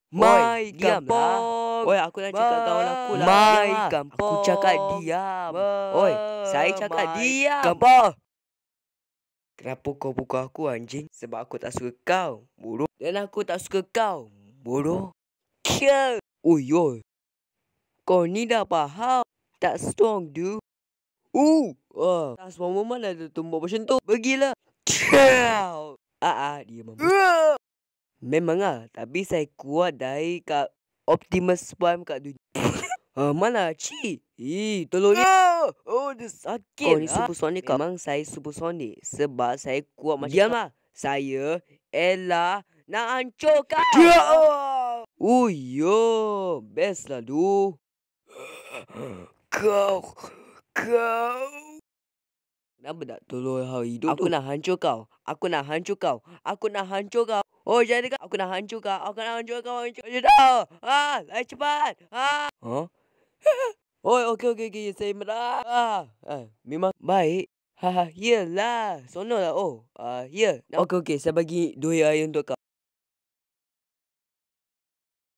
Mai kampung. Oi, aku nak cakap kawan aku lah. Mai Diam, kampung. Aku cakap diam. Oi, saya cakap diam. Kampung. Kenapa kau pukul aku, anjing? Sebab aku tak suka kau, bodoh. Dan aku tak suka kau, bodoh. Kill. Oi. Kau ni dah faham. Tak strong, dude. Tak semua moment ada tumbuk macam tu. Pergilah. Kill. Dia mampu. Memang lah. Tapi saya kuat dari kat Optimus Prime kat dunia. Mana Ci? Tolong dia. Dia sakit. Kau ni supersonik. Memang saya supersonik. Sebab saya kuat macam. Diamlah. Saya Ella nak hancurkan. Yo, best lah du. Kau. Kenapa tak tolong hal hidup? Aku nak hancur kau. Aku nak hancur kau. Oh, jangan dekat. Aku nak hancur kau. Hancur dah. Lari cepat. Okey. Saya marah. Memang baik. Yelah. Sono lah. Okey. Saya bagi 2 air untuk kau.